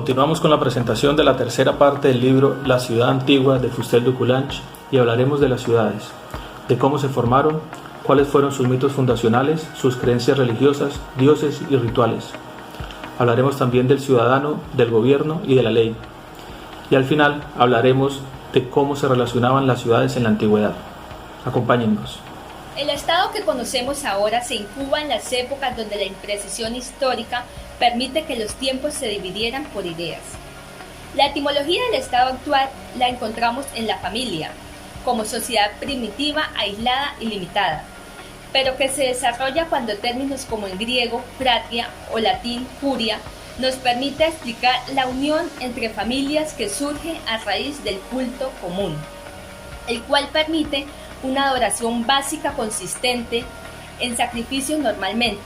Continuamos con la presentación de la tercera parte del libro La ciudad antigua de Fustel de Coulanges y hablaremos de las ciudades, de cómo se formaron, cuáles fueron sus mitos fundacionales, sus creencias religiosas, dioses y rituales. Hablaremos también del ciudadano, del gobierno y de la ley. Y al final hablaremos de cómo se relacionaban las ciudades en la antigüedad. Acompáñennos. El estado que conocemos ahora se incuba en las épocas donde la imprecisión histórica permite que los tiempos se dividieran por ideas. La etimología del estado actual la encontramos en la familia, como sociedad primitiva, aislada y limitada, pero que se desarrolla cuando términos como el griego, fratria o latín, curia, nos permite explicar la unión entre familias que surge a raíz del culto común, el cual permite una adoración básica consistente en sacrificios normalmente.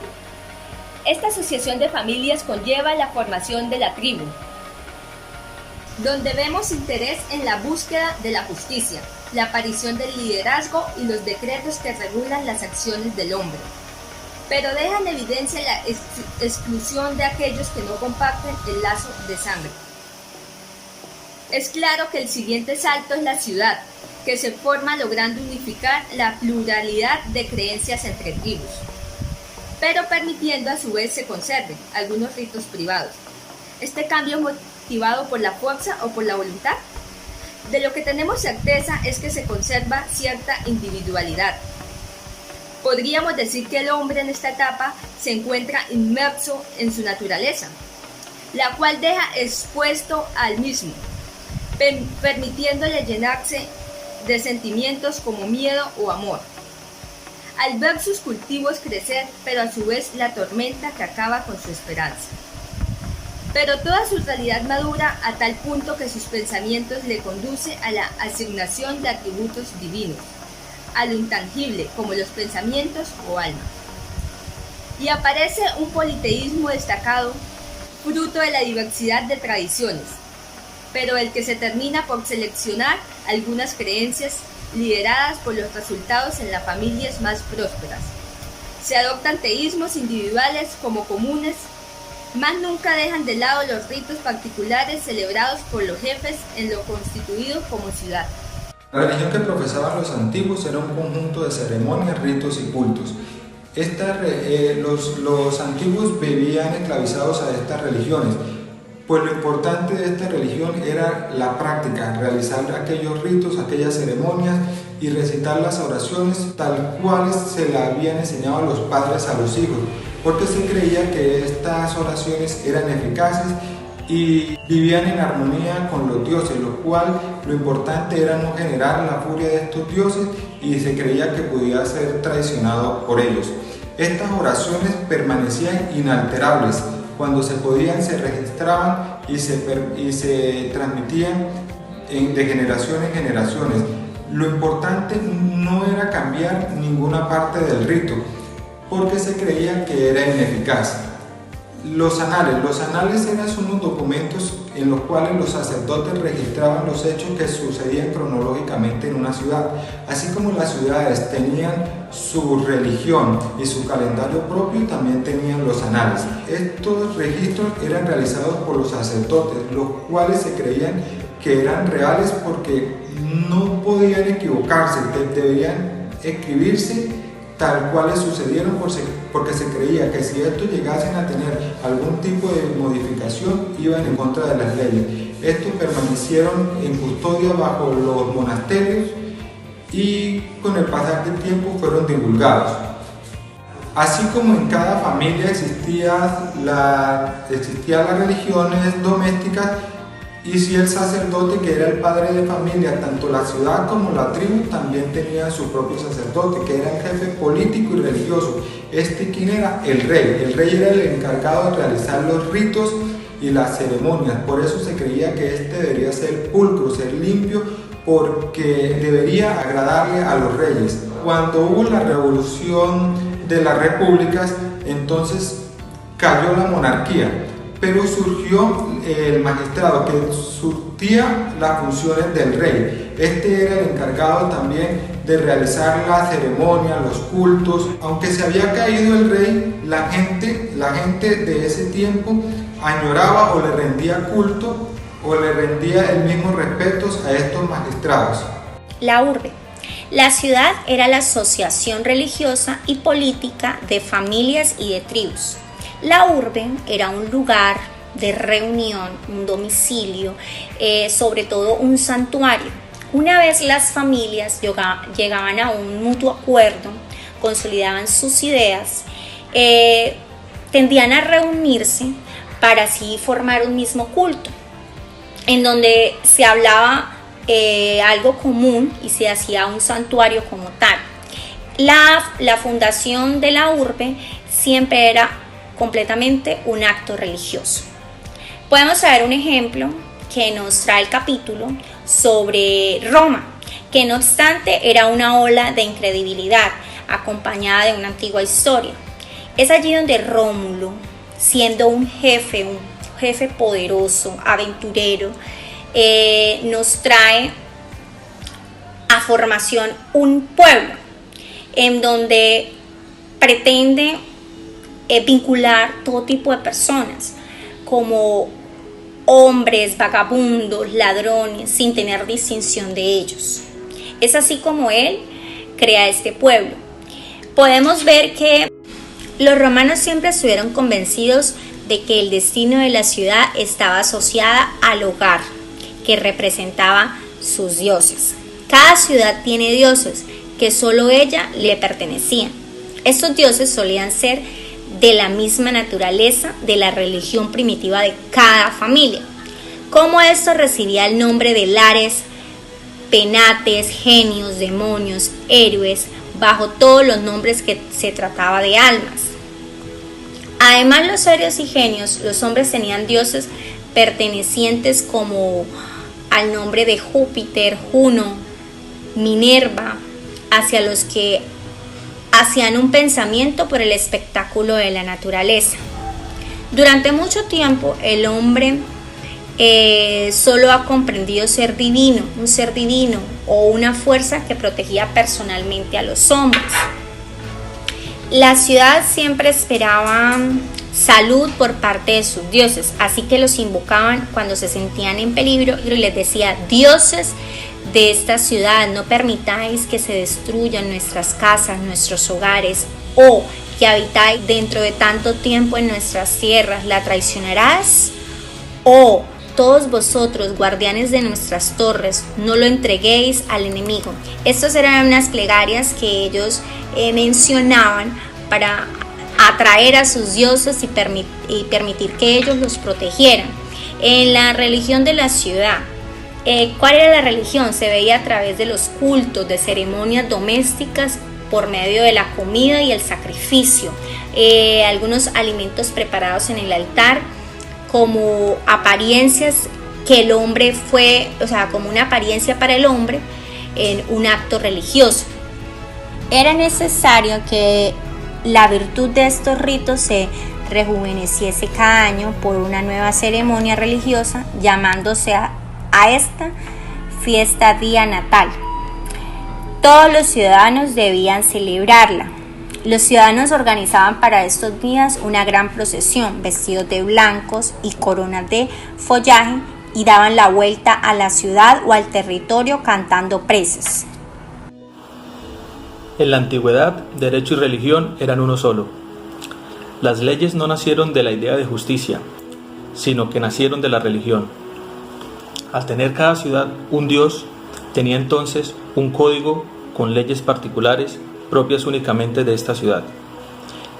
Esta asociación de familias conlleva la formación de la tribu, donde vemos interés en la búsqueda de la justicia, la aparición del liderazgo y los decretos que regulan las acciones del hombre, pero deja en evidencia la exclusión de aquellos que no comparten el lazo de sangre. Es claro que el siguiente salto es la ciudad, que se forma logrando unificar la pluralidad de creencias entre tribus, pero permitiendo a su vez se conserven algunos ritos privados. Este cambio motivado por la fuerza o por la voluntad. De lo que tenemos certeza es que se conserva cierta individualidad. Podríamos decir que el hombre en esta etapa se encuentra inmerso en su naturaleza, la cual deja expuesto al mismo, permitiéndole llenarse de sentimientos como miedo o amor, al ver sus cultivos crecer, pero a su vez la tormenta que acaba con su esperanza. Pero toda su realidad madura a tal punto que sus pensamientos le conduce a la asignación de atributos divinos, a lo intangible como los pensamientos o alma. Y aparece un politeísmo destacado, fruto de la diversidad de tradiciones, pero el que se termina por seleccionar algunas creencias lideradas por los resultados en las familias más prósperas. Se adoptan teísmos individuales como comunes, mas nunca dejan de lado los ritos particulares celebrados por los jefes en lo constituido como ciudad. La religión que profesaban los antiguos era un conjunto de ceremonias, ritos y cultos. Los antiguos vivían esclavizados a estas religiones, pues lo importante de esta religión era la práctica, realizar aquellos ritos, aquellas ceremonias y recitar las oraciones tal cuales se la habían enseñado a los padres a los hijos, porque se creía que estas oraciones eran eficaces y vivían en armonía con los dioses, lo cual lo importante era no generar la furia de estos dioses y se creía que podía ser traicionado por ellos. Estas oraciones permanecían inalterables. Cuando se podían, se registraban y se transmitían de generación en generaciones. Lo importante no era cambiar ninguna parte del rito, porque se creía que era ineficaz. Los anales eran unos documentos en los cuales los sacerdotes registraban los hechos que sucedían cronológicamente en una ciudad. Así como las ciudades tenían su religión y su calendario propio, también tenían los anales. Estos registros eran realizados por los sacerdotes, los cuales se creían que eran reales porque no podían equivocarse, deberían escribirse tal cuales sucedieron porque se creía que si estos llegasen a tener algún tipo de modificación iban en contra de las leyes. Estos permanecieron en custodia bajo los monasterios y con el pasar del tiempo fueron divulgados. Así como en cada familia existían las religiones domésticas, y si el sacerdote, que era el padre de familia, tanto la ciudad como la tribu también tenían su propio sacerdote, que era el jefe político y religioso. ¿Quién era? El rey. El rey era el encargado de realizar los ritos y las ceremonias. Por eso se creía que debería ser pulcro, ser limpio, porque debería agradarle a los reyes. Cuando hubo la revolución de las repúblicas, entonces cayó la monarquía, pero surgió el magistrado que surtía las funciones del rey. Este era el encargado también de realizar la ceremonia, los cultos. Aunque se había caído el rey, la gente de ese tiempo añoraba o le rendía culto o le rendía el mismo respeto a estos magistrados. La urbe. La ciudad era la asociación religiosa y política de familias y de tribus. La urbe era un lugar de reunión, un domicilio, sobre todo un santuario. Una vez las familias llegaban a un mutuo acuerdo, consolidaban sus ideas, tendían a reunirse para así formar un mismo culto, en donde se hablaba algo común y se hacía un santuario como tal. La fundación de la urbe siempre era completamente un acto religioso. Podemos ver un ejemplo que nos trae el capítulo sobre Roma, que no obstante era una ola de incredibilidad acompañada de una antigua historia. Es allí donde Rómulo, siendo un jefe poderoso, aventurero, nos trae a formación un pueblo en donde pretende vincular todo tipo de personas, como hombres, vagabundos, ladrones, sin tener distinción de ellos. Es así como él crea este pueblo. Podemos ver que los romanos siempre estuvieron convencidos de que el destino de la ciudad estaba asociada al hogar, que representaba sus dioses. Cada ciudad tiene dioses que solo ella le pertenecían. Estos dioses solían ser de la misma naturaleza de la religión primitiva de cada familia. Como esto recibía el nombre de lares, penates, genios, demonios, héroes, bajo todos los nombres que se trataba de almas. Además, los héroes y genios, los hombres tenían dioses pertenecientes como al nombre de Júpiter, Juno, Minerva, hacia los que hacían un pensamiento por el espectáculo de la naturaleza. Durante mucho tiempo el hombre solo ha comprendido ser divino, un ser divino o una fuerza que protegía personalmente a los hombres. La ciudad siempre esperaba salud por parte de sus dioses, así que los invocaban cuando se sentían en peligro y les decía: dioses de esta ciudad, no permitáis que se destruyan nuestras casas, nuestros hogares, o que habitáis dentro de tanto tiempo en nuestras tierras, ¿la traicionarás? O todos vosotros, guardianes de nuestras torres, no lo entreguéis al enemigo. Estas eran unas plegarias que ellos mencionaban para atraer a sus dioses y permitir que ellos los protegieran. En la religión de la ciudad, ¿cuál era la religión? Se veía a través de los cultos, de ceremonias domésticas, por medio de la comida y el sacrificio, algunos alimentos preparados en el altar, como apariencias que el hombre como una apariencia para el hombre en un acto religioso. Era necesario que la virtud de estos ritos se rejuveneciese cada año por una nueva ceremonia religiosa, llamándose a esta fiesta día natal. Todos los ciudadanos debían celebrarla. Los ciudadanos organizaban para estos días una gran procesión, vestidos de blancos y coronas de follaje, y daban la vuelta a la ciudad o al territorio cantando preces. En la antigüedad, derecho y religión eran uno solo. Las leyes no nacieron de la idea de justicia, sino que nacieron de la religión. Al tener cada ciudad un dios, tenía entonces un código con leyes particulares propias únicamente de esta ciudad.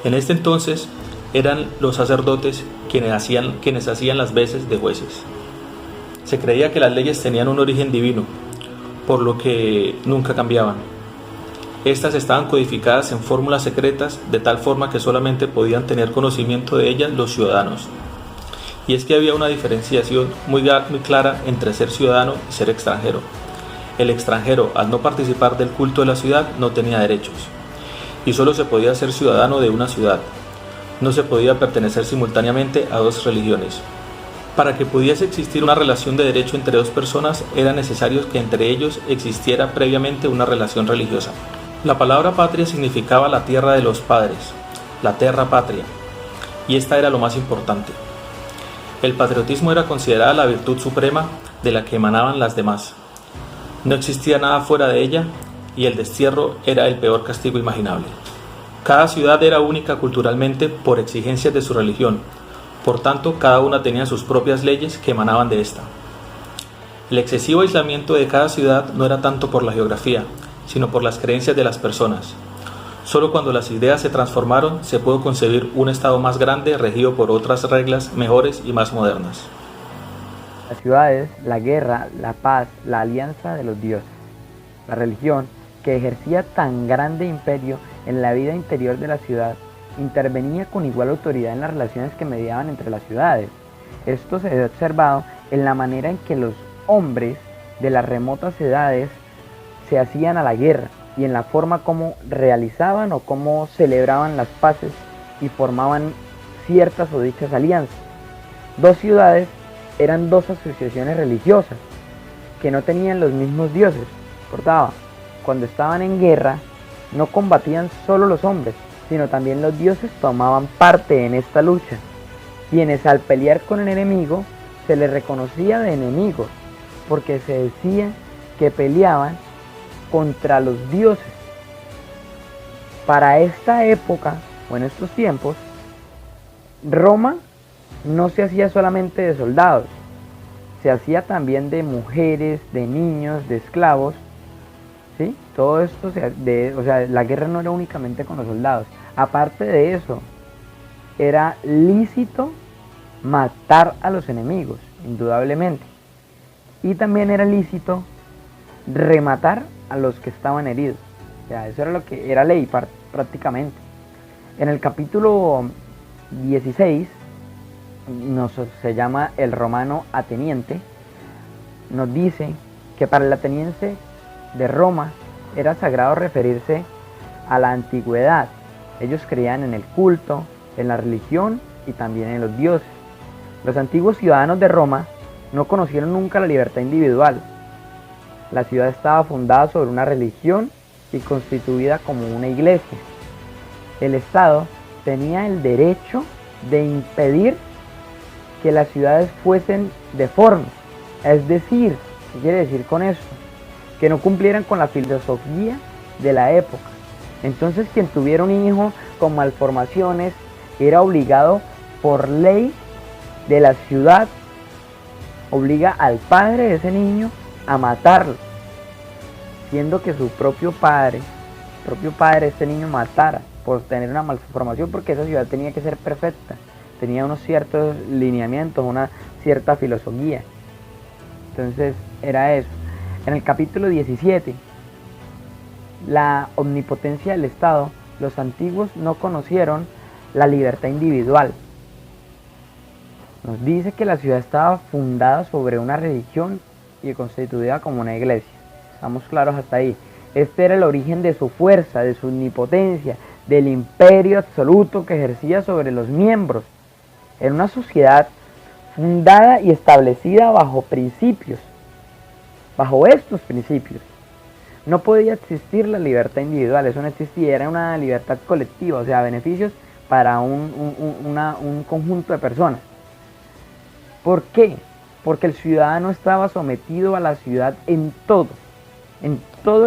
En este entonces eran los sacerdotes quienes hacían las veces de jueces. Se creía que las leyes tenían un origen divino, por lo que nunca cambiaban. Estas estaban codificadas en fórmulas secretas de tal forma que solamente podían tener conocimiento de ellas los ciudadanos. Y es que había una diferenciación muy clara entre ser ciudadano y ser extranjero. El extranjero, al no participar del culto de la ciudad, no tenía derechos, y solo se podía ser ciudadano de una ciudad. No se podía pertenecer simultáneamente a dos religiones. Para que pudiese existir una relación de derecho entre dos personas, era necesario que entre ellos existiera previamente una relación religiosa. La palabra patria significaba la tierra de los padres, la terra patria, y esta era lo más importante. El patriotismo era considerada la virtud suprema de la que emanaban las demás. No existía nada fuera de ella y el destierro era el peor castigo imaginable. Cada ciudad era única culturalmente por exigencias de su religión, por tanto cada una tenía sus propias leyes que emanaban de esta. El excesivo aislamiento de cada ciudad no era tanto por la geografía, sino por las creencias de las personas. Solo cuando las ideas se transformaron se pudo concebir un estado más grande regido por otras reglas mejores y más modernas. Las ciudades, la guerra, la paz, la alianza de los dioses. La religión, que ejercía tan grande imperio en la vida interior de la ciudad, intervenía con igual autoridad en las relaciones que mediaban entre las ciudades. Esto se ve observado en la manera en que los hombres de las remotas edades se hacían a la guerra y en la forma como realizaban o cómo celebraban las paces y formaban ciertas o dichas alianzas. Dos ciudades eran dos asociaciones religiosas que no tenían los mismos dioses. Recordaba, cuando estaban en guerra no combatían solo los hombres, sino también los dioses tomaban parte en esta lucha, quienes al pelear con el enemigo se les reconocía de enemigos, porque se decía que peleaban contra los dioses. Para esta época, o en estos tiempos, Roma no se hacía solamente de soldados, se hacía también de mujeres, de niños, de esclavos, ¿sí? Todo esto, la guerra no era únicamente con los soldados. Aparte de eso, era lícito matar a los enemigos, indudablemente. Y también era lícito rematar a los que estaban heridos. O sea, eso era lo que era ley prácticamente. En el capítulo 16, se llama el romano ateniente, nos dice que para el ateniense de Roma era sagrado referirse a la antigüedad. Ellos creían en el culto, en la religión y también en los dioses. Los antiguos ciudadanos de Roma no conocieron nunca la libertad individual. La ciudad estaba fundada sobre una religión y constituida como una iglesia. El Estado tenía el derecho de impedir que las ciudades fuesen deformes. Es decir, ¿qué quiere decir con eso? Que no cumplieran con la filosofía de la época. Entonces, quien tuviera un hijo con malformaciones era obligado por ley de la ciudad, obliga al padre de ese niño a matarlo, siendo que su propio padre este niño matara por tener una malformación, porque esa ciudad tenía que ser perfecta, tenía unos ciertos lineamientos, una cierta filosofía. Entonces era eso. En el capítulo 17, la omnipotencia del Estado, los antiguos no conocieron la libertad individual. Nos dice que la ciudad estaba fundada sobre una religión y constituida como una iglesia. Estamos claros hasta ahí. Este era el origen de su fuerza, de su omnipotencia, del imperio absoluto que ejercía sobre los miembros. En una sociedad fundada y establecida bajo principios, bajo estos principios. No podía existir la libertad individual, eso no existía, era una libertad colectiva, o sea, beneficios para un conjunto de personas. ¿Por qué? Porque el ciudadano estaba sometido a la ciudad en todo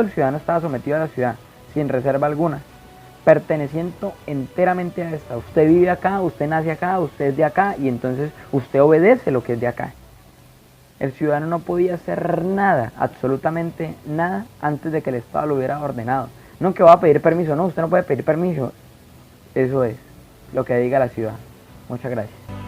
el ciudadano estaba sometido a la ciudad, sin reserva alguna, perteneciendo enteramente a esta. Usted vive acá, usted nace acá, usted es de acá, y entonces usted obedece lo que es de acá. El ciudadano no podía hacer nada, absolutamente nada, antes de que el Estado lo hubiera ordenado. No que va a pedir permiso, no, usted no puede pedir permiso. Eso es lo que diga la ciudad. Muchas gracias.